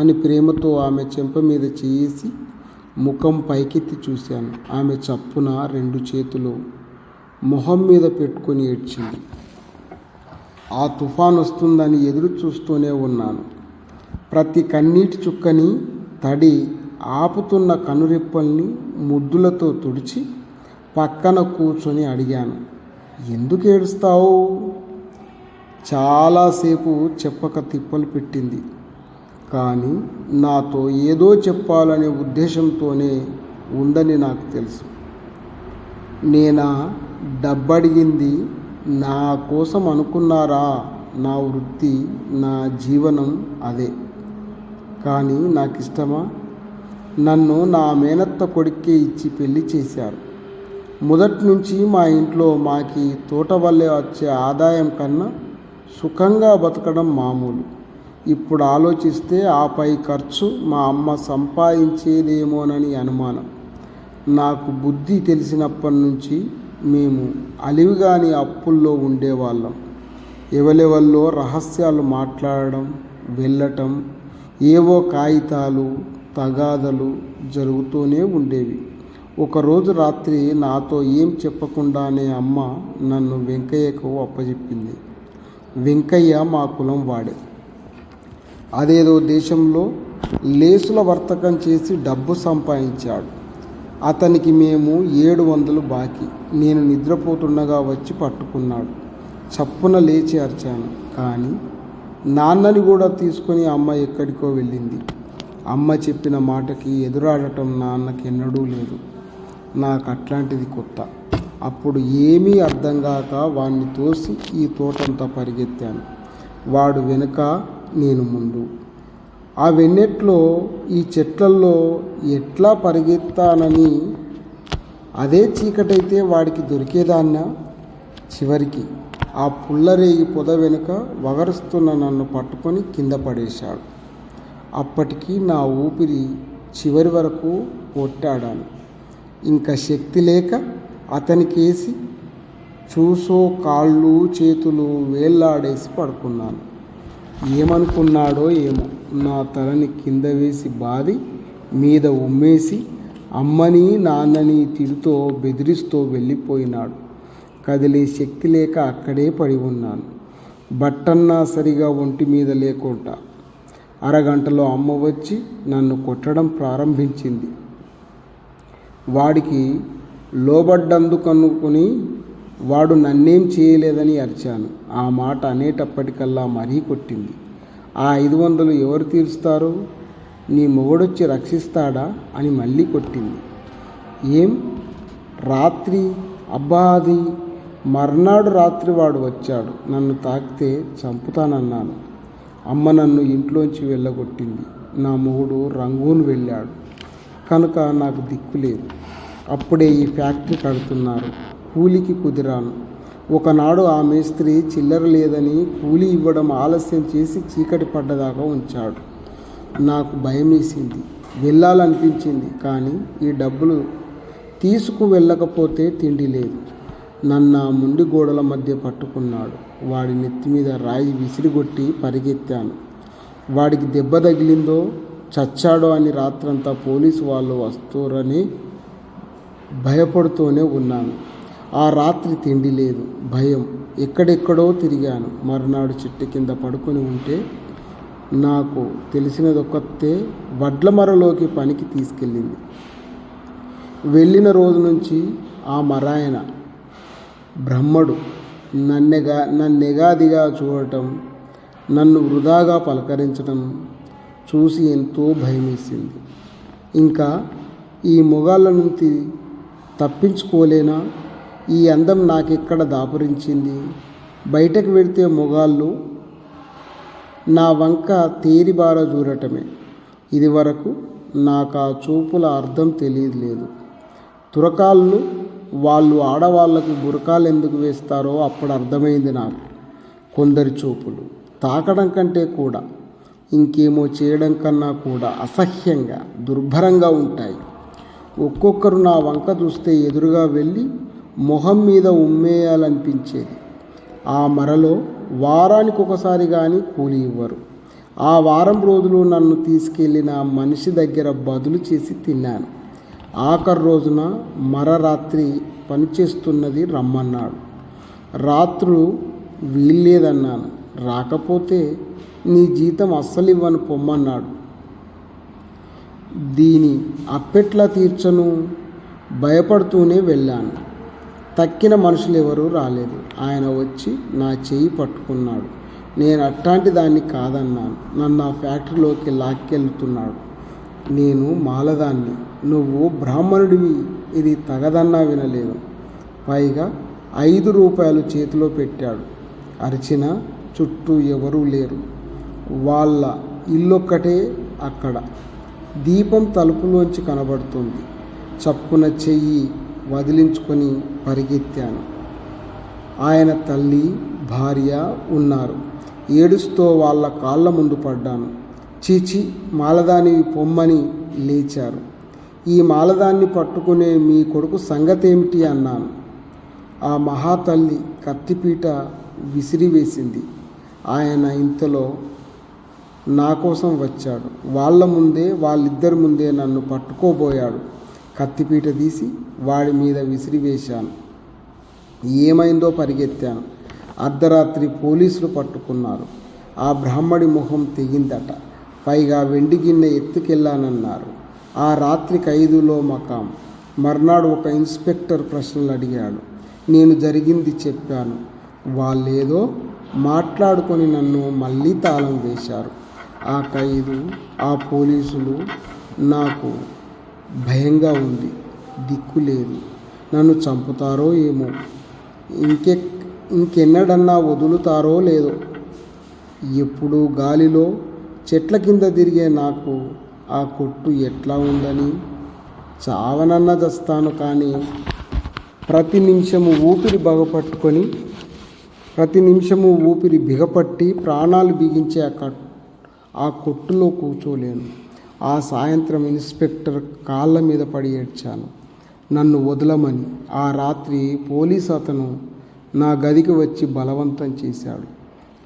అని ప్రేమతో ఆమె చెంప మీద చేసి ముఖం పైకెత్తి చూశాను. ఆమె చప్పున 2 చేతులు మొహం మీద పెట్టుకొని ఏడ్చింది. ఆ తుఫాన్ వస్తుందని ఎదురు చూస్తూనే ఉన్నాను. ప్రతి కన్నీటి చుక్కని తడి ఆపుతున్న కనురెప్పల్ని ముద్దులతో తుడిచి పక్కన కూర్చొని అడిగాను, ఎందుకు ఏడుస్తావు? చాలాసేపు చెప్పక తిప్పలు పెట్టింది. కానీ నాతో ఏదో చెప్పాలనే ఉద్దేశంతోనే ఉందని నాకు తెలుసు. నేనా డబ్బడిగింది నా కోసం అనుకున్నారా? నా వృత్తి, నా జీవనం అదే. కానీ నాకు ఇష్టమా? నన్ను నా మేనత్త కొడుక్కే ఇచ్చి పెళ్లి చేశారు. మొదటి నుంచి మా ఇంట్లో మాకి తోట వల్లే వచ్చే ఆదాయం కన్నా సుఖంగా బతకడం మామూలు. ఇప్పుడు ఆలోచిస్తే ఆ పై ఖర్చు మా అమ్మ సంపాదించేదేమోనని అనుమానం. నాకు బుద్ధి తెలిసినప్పటి నుంచి మేము అలివిగాని అప్పుల్లో ఉండేవాళ్ళం. ఎవరెవరిలో రహస్యాలు మాట్లాడడం, వెళ్ళటం, ఏవో కాగితాలు తగాదలు జరుగుతూనే ఉండేవి. ఒకరోజు రాత్రి నాతో ఏం చెప్పకుండానే అమ్మ నన్ను వెంకయ్యకు అప్పచెప్పింది. వెంకయ్య మా కులం వాడే. అదేదో దేశంలో లేసుల వర్తకం చేసి డబ్బు సంపాదించాడు. అతనికి మేము 700 బాకీ. నేను నిద్రపోతుండగా వచ్చి పట్టుకున్నాడు. చప్పున లేచి అరిచాను. కానీ నాన్నని కూడా తీసుకొని అమ్మ ఎక్కడికో వెళ్ళింది. అమ్మ చెప్పిన మాటకి ఎదురాడటం నాన్నకెన్నడూ లేదు. నాకు అట్లాంటిది కొత్త. అప్పుడు ఏమీ అర్థం కాక వాడిని తోసి ఈ తోటంతా పరిగెత్తాను. వాడు వెనుక, నేను ముందు. ఆ వెన్నెట్లో ఈ చెట్లల్లో ఎట్లా పరిగెత్తానని. అదే చీకటైతే వాడికి దొరికేదాన్నా? చివరికి ఆ పుల్లరేగి పొద వెనుక వగరుస్తున్న నన్ను పట్టుకొని కింద పడేశాడు. అప్పటికి నా ఊపిరి చివరి వరకు కొట్టాడాను. ఇంకా శక్తి లేక అతనికేసి చూసో కాళ్ళు చేతులు వేళ్లాడేసి పడుకున్నాను. ఏమనుకున్నాడో ఏమో, నా తలని కింద వేసి బాది మీద ఉమ్మేసి అమ్మని నాన్నని తిడుతూ బెదిరిస్తూ వెళ్ళిపోయినాడు. కదిలే శక్తి లేక అక్కడే పడి ఉన్నాను. బట్టన్నా సరిగా ఒంటి మీద లేకుండా. అరగంటలో అమ్మ వచ్చి నన్ను కొట్టడం ప్రారంభించింది. వాడికి లోబడ్డందుకనుకుని వాడు నన్నేం చేయలేదని అరిచాను. ఆ మాట అనేటప్పటికల్లా మరీ కొట్టింది. ఆ 500 ఎవరు తీరుస్తారు? నీ మొగుడొచ్చి రక్షిస్తాడా అని మళ్ళీ కొట్టింది. ఏం రాత్రి? అబ్బా, అది మర్నాడు రాత్రి వాడు వచ్చాడు. నన్ను తాకితే చంపుతానన్నాను. అమ్మ నన్ను ఇంట్లోంచి వెళ్ళగొట్టింది. నా మొగుడు రంగూన్ వెళ్ళాడు కనుక నాకు దిక్కు లేదు. అప్పుడే ఈ ఫ్యాక్టరీ కడుతున్నారు. కూలికి కుదిరాను. ఒకనాడు ఆ మేస్త్రి చిల్లర లేదని కూలీ ఇవ్వడం ఆలస్యం చేసి చీకటి పడ్డదాకా ఉంచాడు. నాకు భయమేసింది, వెళ్ళాలనిపించింది. కానీ ఈ డబ్బులు తీసుకు వెళ్ళకపోతే తిండి లేదు. నన్ను ఆ ముండి గోడల మధ్య పట్టుకున్నాడు. వాడి నెత్తి మీద రాయి విసిరిగొట్టి పరిగెత్తాను. వాడికి దెబ్బ తగిలిందో చచ్చాడో అని రాత్రంతా పోలీసు వాళ్ళు వస్తారని భయపడుతూనే ఉన్నాను. ఆ రాత్రి తిండి లేదు, భయం. ఎక్కడెక్కడో తిరిగాను. మరునాడు చెట్టు కింద పడుకొని ఉంటే నాకు తెలిసినదొక్కతే వడ్ల మరలోకి పనికి తీసుకెళ్ళింది. వెళ్ళిన రోజు నుంచి ఆ మరాయన బ్రహ్మడు నన్నెగాదిగా చూడటం, నన్ను వృధాగా పలకరించడం చూసి ఎంతో భయమేసింది. ఇంకా ఈ మొగాళ్ళ నుంచి తప్పించుకోలేనా? ఈ అందం నాకెక్కడ దాపురించింది? బయటకు వెళితే మొగాళ్ళు నా వంక తేరిబార చూడటమే. ఇది వరకు నాకు ఆ చూపుల అర్థం తెలియలేదు. తురకాళ్ళు వాళ్ళు ఆడవాళ్ళకి బురకాలు ఎందుకు వేస్తారో అప్పుడు అర్థమైంది నాకు. కొందరి చూపులు తాకడం కంటే కూడా, ఇంకేమో చేయడం కన్నా కూడా అసహ్యంగా, దుర్భరంగా ఉంటాయి. ఒక్కొక్కరు నా వంక చూస్తే ఎదురుగా వెళ్ళి మొహం మీద ఉమ్మేయాలనిపించేది. ఆ మరలో వారానికి ఒకసారి కానీ కూలి ఇవ్వరు. ఆ వారం రోజులు నన్ను తీసుకెళ్ళిన మనిషి దగ్గర బదులు చేసి తిన్నాను. ఆఖరి రోజున రాత్రి పనిచేస్తున్నది రమ్మన్నాడు. రాత్రులు వీల్లేదన్నాను. రాకపోతే నీ జీతం అస్సలు ఇవ్వను పొమ్మన్నాడు. దీని అప్పెట్లా తీర్చను? భయపడుతూనే వెళ్ళాను. తక్కిన మనుషులు ఎవరూ రాలేదు. ఆయన వచ్చి నా చెయ్యి పట్టుకున్నాడు. నేను అట్టాంటి దాన్ని కాదన్నాను. నన్ను ఆ ఫ్యాక్టరీలోకి లాక్కెళ్తున్నాడు. నేను మాలదాన్ని, నువ్వు బ్రాహ్మణుడివి, ఇది తగదన్నా వినలేదు. పైగా 5 రూపాయలు చేతిలో పెట్టాడు. అరిచిన చుట్టూ ఎవరూ లేరు. వాళ్ళ ఇల్లొక్కటే అక్కడ. దీపం తలుపులోంచి కనబడుతుంది. చప్పున చెయ్యి వదిలించుకొని పరిగెత్తాను. ఆయన తల్లి, భార్య ఉన్నారు. ఏడుస్తూ వాళ్ళ కాళ్ళ ముందు పడ్డాను. చీచి, మాలదానివి పొమ్మని లేచారు. ఈ మాలదాన్ని పట్టుకునే మీ కొడుకు సంగతేమిటి అన్నాను. ఆ మహాతల్లి కత్తిపీట విసిరివేసింది. ఆయన ఇంతలో నా కోసం వచ్చాడు. వాళ్ళిద్దరి ముందే నన్ను పట్టుకోబోయాడు. కత్తిపీట తీసి వాడి మీద విసిరివేశాను. ఏమైందో పరిగెత్తాను. అర్ధరాత్రి పోలీసులు పట్టుకున్నారు. ఆ బ్రాహ్మడి మొహం తెగిందట. పైగా వెండి గిన్నె ఎత్తుకెళ్ళానన్నారు. ఆ రాత్రి 5లో మకాం. మర్నాడు ఒక ఇన్స్పెక్టర్ ప్రశ్నలు అడిగాడు. నేను జరిగింది చెప్పాను. వాళ్ళేదో మాట్లాడుకొని నన్ను మళ్ళీ తాళం వేశారు. ఆ ఖైదు, ఆ పోలీసులు, నాకు భయంగా ఉంది. దిక్కు లేదు. నన్ను చంపుతారో ఏమో, ఇంకెన్నడన్నా వదులుతారో లేదో. ఎప్పుడు గాలిలో చెట్ల కింద తిరిగే నాకు ఆ కొట్టు ఎట్లా ఉందని చావనన్నా చస్తాను. కానీ ప్రతి నిమిషము ఊపిరి బిగపట్టి ప్రాణాలు బిగించే ఆ కొట్టులో కూర్చోలేను. ఆ సాయంత్రం ఇన్స్పెక్టర్ కాళ్ళ మీద పడి ఏడ్చాను, నన్ను వదలమని. ఆ రాత్రి పోలీసు అతను నా గదికి వచ్చి బలవంతం చేశాడు.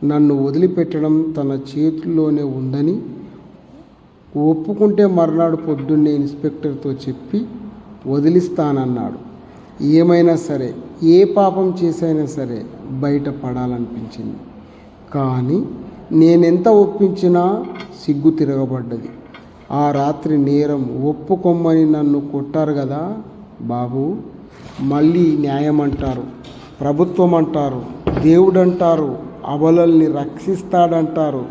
నన్ను వదిలిపెట్టడం తన చేతుల్లోనే ఉందని ఒప్పుకుంటే మర్నాడు పొద్దున్నే ఇన్స్పెక్టర్తో చెప్పి వదిలిస్తానన్నాడు. ఏమైనా సరే, ఏ పాపం చేసైనా సరే బయట పడాలనిపించింది. కానీ నేనెంత ఒప్పించినా సిగ్గు తిరగబడ్డది. ఆ రాత్రి నేరం ఒప్పుకొమ్మని నన్ను కొట్టారు కదా బాబు. మళ్ళీ న్యాయం అంటారు, ప్రభుత్వం అంటారు, దేవుడంటారు, అబలల్ని రక్షిస్తాడంటారు.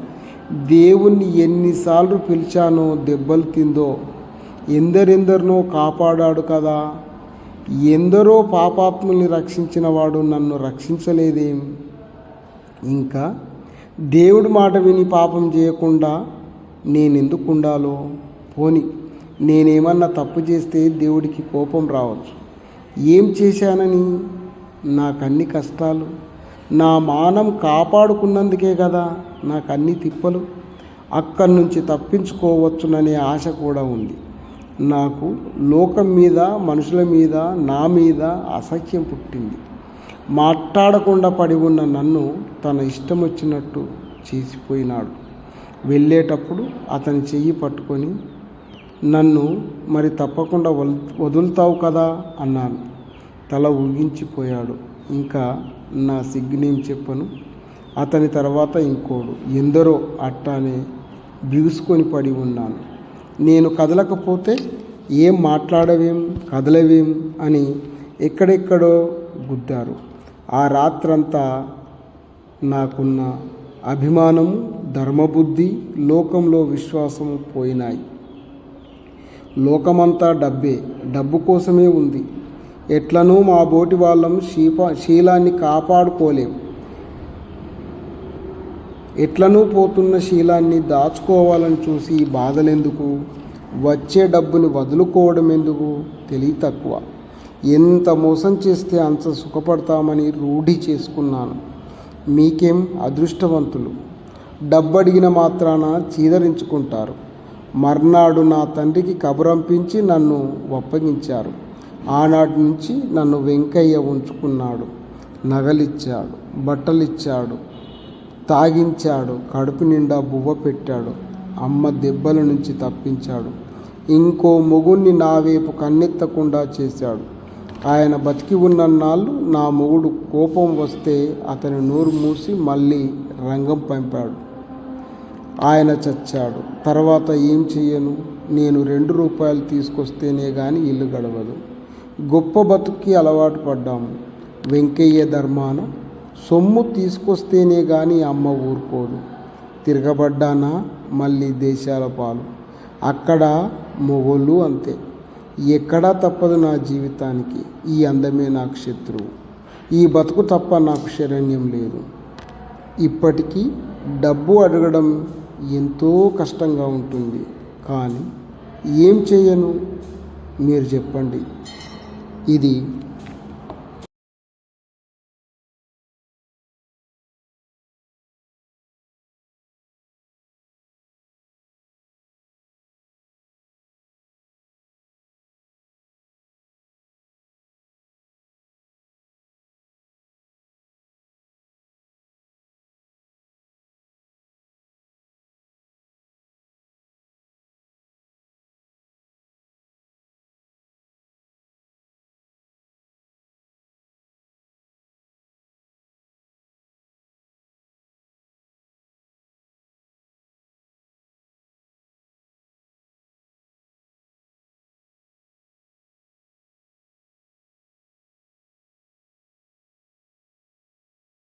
దేవుణ్ణి ఎన్నిసార్లు పిలిచానో దెబ్బలు తిందో. ఎందరెందరినో కాపాడాడు కదా. ఎందరో పాపాత్ముల్ని రక్షించిన వాడు నన్ను రక్షించలేదేం? ఇంకా దేవుడి మాట విని పాపం చేయకుండా నేనెందుకు ఉండాలో? పోని నేనేమన్నా తప్పు చేస్తే దేవుడికి కోపం రావచ్చు. ఏం చేశానని నాకన్ని కష్టాలు? నా మానం కాపాడుకున్నందుకే కదా నాకన్ని తిప్పలు. అక్కడి నుంచి తప్పించుకోవచ్చుననే ఆశ కూడా ఉంది నాకు. లోకం మీద, మనుషుల మీద, నా మీద అసహ్యం పుట్టింది. మాట్లాడకుండా పడి ఉన్న నన్ను తన ఇష్టం వచ్చినట్టు చేసిపోయినాడు. వెళ్ళేటప్పుడు అతని చెయ్యి పట్టుకొని, నన్ను మరి తప్పకుండా వదులుతావు కదా అన్నాను. తల ఊగించిపోయాడు. ఇంకా నా సిగ్గునేం చెప్పను. అతని తర్వాత ఇంకోడు, ఎందరో అట్టానే బిగుసుకొని పడి ఉన్నాను. నేను కదలకపోతే ఏం మాట్లాడవేం, కదలవేం అని ఎక్కడెక్కడో గుద్దారు. ఆ రాత్రంతా నాకున్న అభిమానము, ధర్మబుద్ధి, లోకంలో విశ్వాసము పోయినాయి. లోకమంతా డబ్బే, డబ్బు కోసమే ఉంది. ఎట్లనూ మా బోటి వాళ్ళం శీలాన్ని కాపాడుకోలేం. ఎట్లనూ పోతున్న శీలాన్ని దాచుకోవాలని చూసి ఈ బాధలెందుకు, వచ్చే డబ్బుని వదులుకోవడం ఎందుకు, తెలివి తక్కువ. ఎంత మోసం చేస్తే అంత సుఖపడతామని రూఢి చేసుకున్నాను. మీకేం అదృష్టవంతులు, డబ్బు అడిగిన మాత్రాన చీదరించుకుంటారు. మర్నాడు నా తండ్రికి కబురంపించి నన్ను ఒప్పగించారు. ఆనాటి నుంచి నన్ను వెంకయ్య ఉంచుకున్నాడు. నగలిచ్చాడు, బట్టలిచ్చాడు, తాగించాడు, కడుపు నిండా బువ్వ పెట్టాడు. అమ్మ దెబ్బల నుంచి తప్పించాడు. ఇంకో మొగుణ్ణి నా వైపు కన్నెత్తకుండా చేశాడు. ఆయన బతికి ఉన్నన్నాళ్ళు నా మొగుడు కోపం వస్తే అతని నోరు మూసి మళ్ళీ రంగం పంపాడు. ఆయన చచ్చాడు. తర్వాత ఏం చెయ్యను? నేను 2 రూపాయలు తీసుకొస్తేనే కానీ ఇల్లు గడవదు. గొప్ప బతుక్కి అలవాటు పడ్డాము. వెంకయ్య ధర్మాన సొమ్ము తీసుకొస్తేనే కానీ అమ్మ ఊరుకోదు. తిరగబడ్డానా మళ్ళీ దేశాల పాలు. అక్కడ మొగోళ్ళు అంతే. ఎక్కడా తప్పదు నా జీవితానికి. ఈ అందమే నాకు శత్రువు. ఈ బతుకు తప్ప నాకు శరణ్యం లేదు. ఇప్పటికీ డబ్బు అడగడం ఎంతో కష్టంగా ఉంటుంది. కానీ ఏం చేయను, మీరు చెప్పండి. ఇది